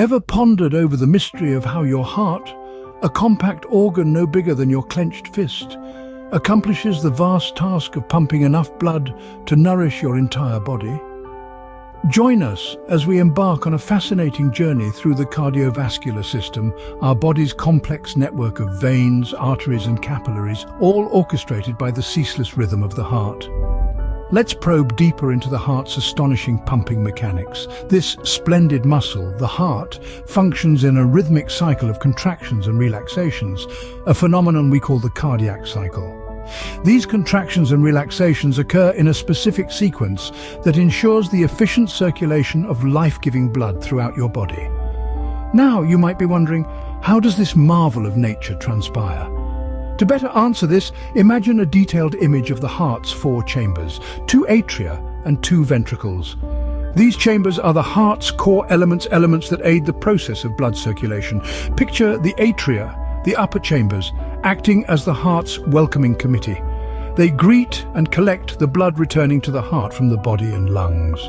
Ever pondered over the mystery of how your heart, a compact organ no bigger than your clenched fist, accomplishes the vast task of pumping enough blood to nourish your entire body? Join us as we embark on a fascinating journey through the cardiovascular system, our body's complex network of veins, arteries and capillaries, all orchestrated by the ceaseless rhythm of the heart. Let's probe deeper into the heart's astonishing pumping mechanics. This splendid muscle, the heart, functions in a rhythmic cycle of contractions and relaxations, a phenomenon we call the cardiac cycle. These contractions and relaxations occur in a specific sequence that ensures the efficient circulation of life-giving blood throughout your body. Now, you might be wondering, how does this marvel of nature transpire? To better answer this, imagine a detailed image of the heart's 4 chambers, 2 atria and 2 ventricles. These chambers are the heart's core elements that aid the process of blood circulation. Picture the atria, the upper chambers, acting as the heart's welcoming committee. They greet and collect the blood returning to the heart from the body and lungs.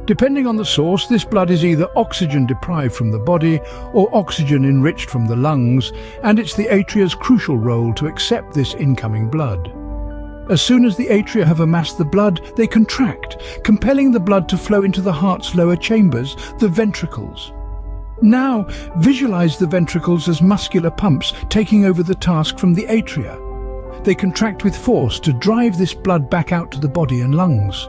Depending on the source, this blood is either oxygen deprived from the body or oxygen enriched from the lungs, and it's the atria's crucial role to accept this incoming blood. As soon as the atria have amassed the blood, they contract, compelling the blood to flow into the heart's lower chambers, the ventricles. Now, visualize the ventricles as muscular pumps taking over the task from the atria. They contract with force to drive this blood back out to the body and lungs.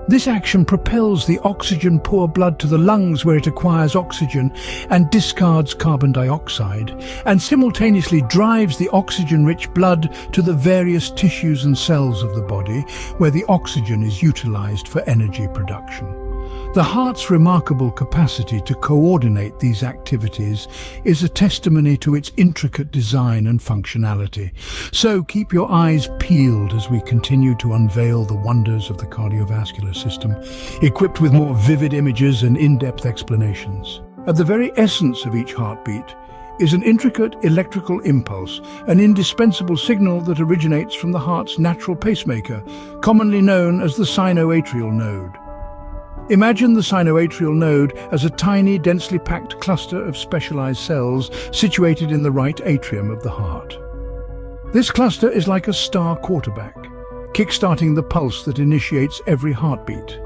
This action propels the oxygen-poor blood to the lungs where it acquires oxygen and discards carbon dioxide, and simultaneously drives the oxygen-rich blood to the various tissues and cells of the body where the oxygen is utilized for energy production. The heart's remarkable capacity to coordinate these activities is a testimony to its intricate design and functionality. So keep your eyes peeled as we continue to unveil the wonders of the cardiovascular system, equipped with more vivid images and in-depth explanations. At the very essence of each heartbeat is an intricate electrical impulse, an indispensable signal that originates from the heart's natural pacemaker, commonly known as the sinoatrial node. Imagine the sinoatrial node as a tiny, densely packed cluster of specialized cells situated in the right atrium of the heart. This cluster is like a star quarterback, kickstarting the pulse that initiates every heartbeat.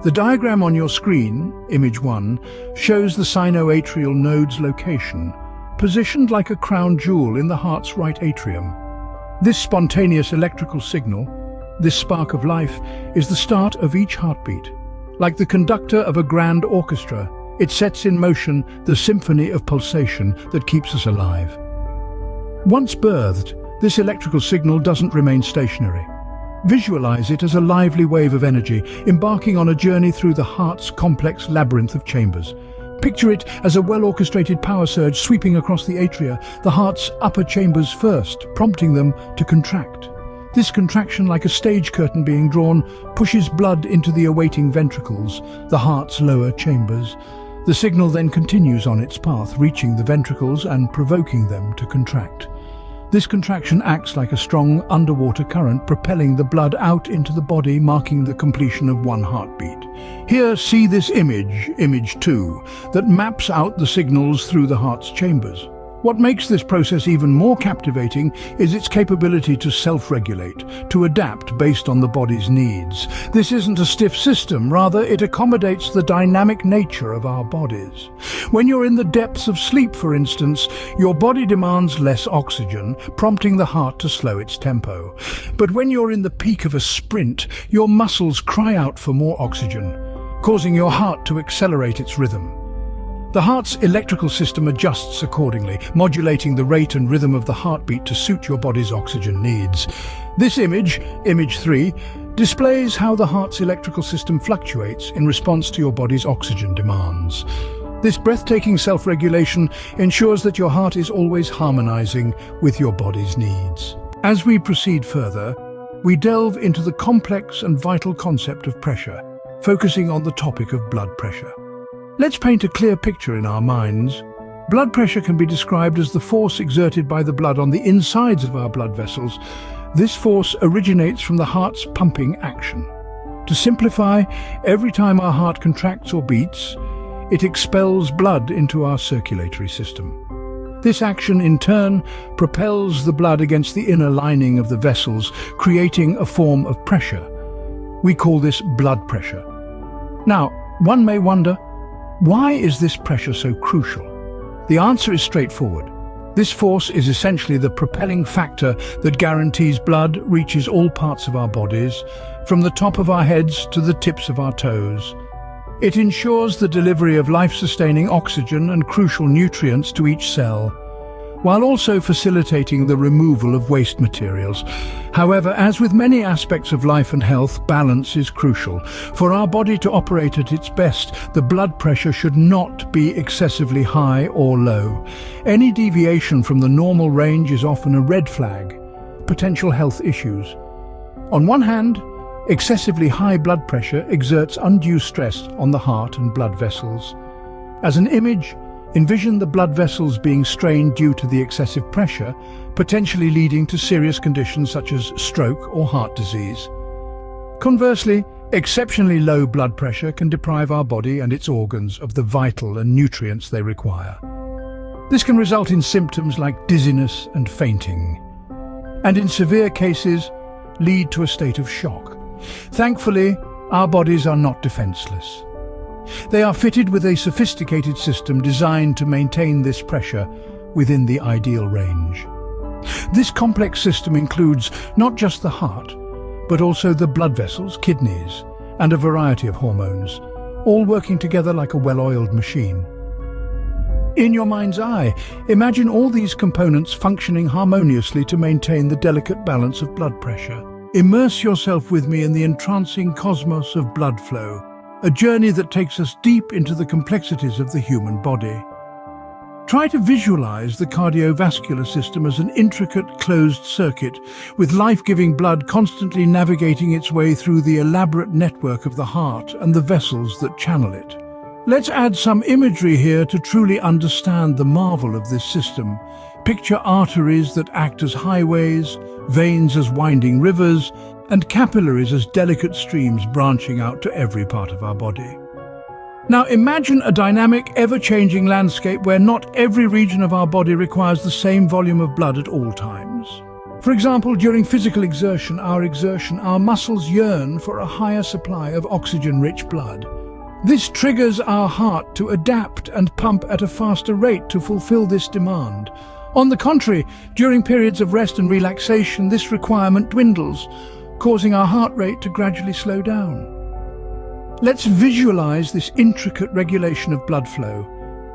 The diagram on your screen, image 1, shows the sinoatrial node's location, positioned like a crown jewel in the heart's right atrium. This spontaneous electrical signal, this spark of life, is the start of each heartbeat. Like the conductor of a grand orchestra, it sets in motion the symphony of pulsation that keeps us alive. Once birthed, this electrical signal doesn't remain stationary. Visualize it as a lively wave of energy, embarking on a journey through the heart's complex labyrinth of chambers. Picture it as a well-orchestrated power surge sweeping across the atria, the heart's upper chambers first, prompting them to contract. This contraction, like a stage curtain being drawn, pushes blood into the awaiting ventricles, the heart's lower chambers. The signal then continues on its path, reaching the ventricles and provoking them to contract. This contraction acts like a strong underwater current, propelling the blood out into the body, marking the completion of one heartbeat. Here, see this image 2, that maps out the signals through the heart's chambers. What makes this process even more captivating is its capability to self-regulate, to adapt based on the body's needs. This isn't a stiff system, rather it accommodates the dynamic nature of our bodies. When you're in the depths of sleep, for instance, your body demands less oxygen, prompting the heart to slow its tempo. But when you're in the peak of a sprint, your muscles cry out for more oxygen, causing your heart to accelerate its rhythm. The heart's electrical system adjusts accordingly, modulating the rate and rhythm of the heartbeat to suit your body's oxygen needs. This image 3, displays how the heart's electrical system fluctuates in response to your body's oxygen demands. This breathtaking self-regulation ensures that your heart is always harmonizing with your body's needs. As we proceed further, we delve into the complex and vital concept of pressure, focusing on the topic of blood pressure. Let's paint a clear picture in our minds. Blood pressure can be described as the force exerted by the blood on the insides of our blood vessels. This force originates from the heart's pumping action. To simplify, every time our heart contracts or beats, it expels blood into our circulatory system. This action, in turn, propels the blood against the inner lining of the vessels, creating a form of pressure. We call this blood pressure. Now, one may wonder, why is this pressure so crucial? The answer is straightforward. This force is essentially the propelling factor that guarantees blood reaches all parts of our bodies, from the top of our heads to the tips of our toes. It ensures the delivery of life-sustaining oxygen and crucial nutrients to each cell, while also facilitating the removal of waste materials. However, as with many aspects of life and health, balance is crucial. For our body to operate at its best, the blood pressure should not be excessively high or low. Any deviation from the normal range is often a red flag, potential health issues. On one hand, excessively high blood pressure exerts undue stress on the heart and blood vessels. As an image, envision the blood vessels being strained due to the excessive pressure, potentially leading to serious conditions such as stroke or heart disease. Conversely, exceptionally low blood pressure can deprive our body and its organs of the vital and nutrients they require. This can result in symptoms like dizziness and fainting, and in severe cases, lead to a state of shock. Thankfully, our bodies are not defenseless. They are fitted with a sophisticated system designed to maintain this pressure within the ideal range. This complex system includes not just the heart, but also the blood vessels, kidneys, and a variety of hormones, all working together like a well-oiled machine. In your mind's eye, imagine all these components functioning harmoniously to maintain the delicate balance of blood pressure. Immerse yourself with me in the entrancing cosmos of blood flow, a journey that takes us deep into the complexities of the human body. Try to visualize the cardiovascular system as an intricate closed circuit, with life-giving blood constantly navigating its way through the elaborate network of the heart and the vessels that channel it. Let's add some imagery here to truly understand the marvel of this system. Picture arteries that act as highways, veins as winding rivers, and capillaries as delicate streams branching out to every part of our body. Now imagine a dynamic, ever-changing landscape where not every region of our body requires the same volume of blood at all times. For example, during physical exertion, our muscles yearn for a higher supply of oxygen-rich blood. This triggers our heart to adapt and pump at a faster rate to fulfill this demand. On the contrary, during periods of rest and relaxation, this requirement dwindles, causing our heart rate to gradually slow down. Let's visualize this intricate regulation of blood flow,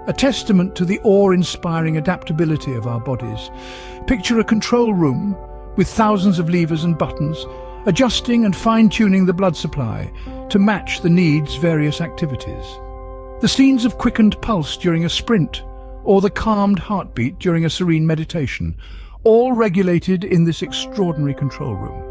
a testament to the awe-inspiring adaptability of our bodies. Picture a control room with thousands of levers and buttons, adjusting and fine-tuning the blood supply to match the needs' various activities. The scenes of quickened pulse during a sprint, or the calmed heartbeat during a serene meditation, all regulated in this extraordinary control room.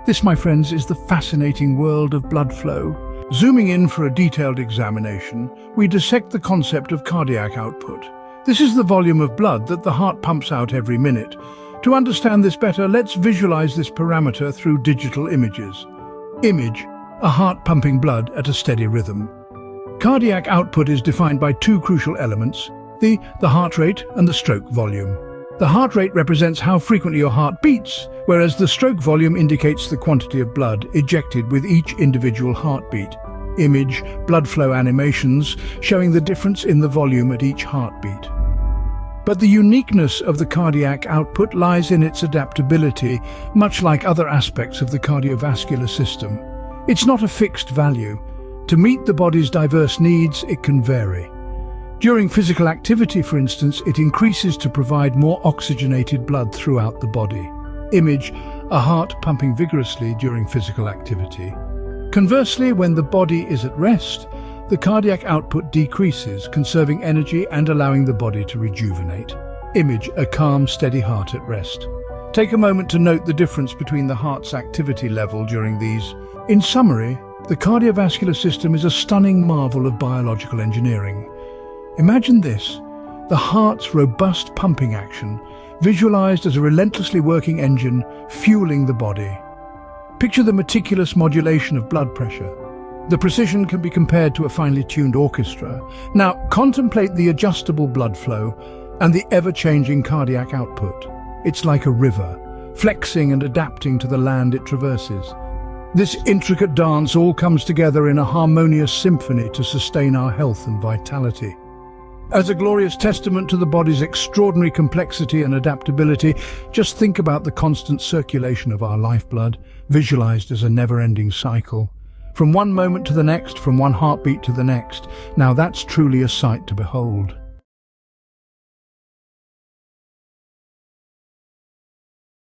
This, my friends, is the fascinating world of blood flow. Zooming in for a detailed examination, we dissect the concept of cardiac output. This is the volume of blood that the heart pumps out every minute. To understand this better, let's visualize this parameter through digital images. Image: a heart pumping blood at a steady rhythm. Cardiac output is defined by two crucial elements: the heart rate and the stroke volume. The heart rate represents how frequently your heart beats, whereas the stroke volume indicates the quantity of blood ejected with each individual heartbeat. Image: blood flow animations showing the difference in the volume at each heartbeat. But the uniqueness of the cardiac output lies in its adaptability, much like other aspects of the cardiovascular system. It's not a fixed value. To meet the body's diverse needs, it can vary. During physical activity, for instance, it increases to provide more oxygenated blood throughout the body. Image: a heart pumping vigorously during physical activity. Conversely, when the body is at rest, the cardiac output decreases, conserving energy and allowing the body to rejuvenate. Image: a calm, steady heart at rest. Take a moment to note the difference between the heart's activity level during these. In summary, the cardiovascular system is a stunning marvel of biological engineering. Imagine this: the heart's robust pumping action, visualized as a relentlessly working engine fueling the body. Picture the meticulous modulation of blood pressure, The precision can be compared to a finely tuned orchestra. Now, contemplate the adjustable blood flow and the ever-changing cardiac output. It's like a river, flexing and adapting to the land it traverses. This intricate dance all comes together in a harmonious symphony to sustain our health and vitality. As a glorious testament to the body's extraordinary complexity and adaptability, just think about the constant circulation of our lifeblood, visualized as a never-ending cycle. From one moment to the next, from one heartbeat to the next. Now that's truly a sight to behold.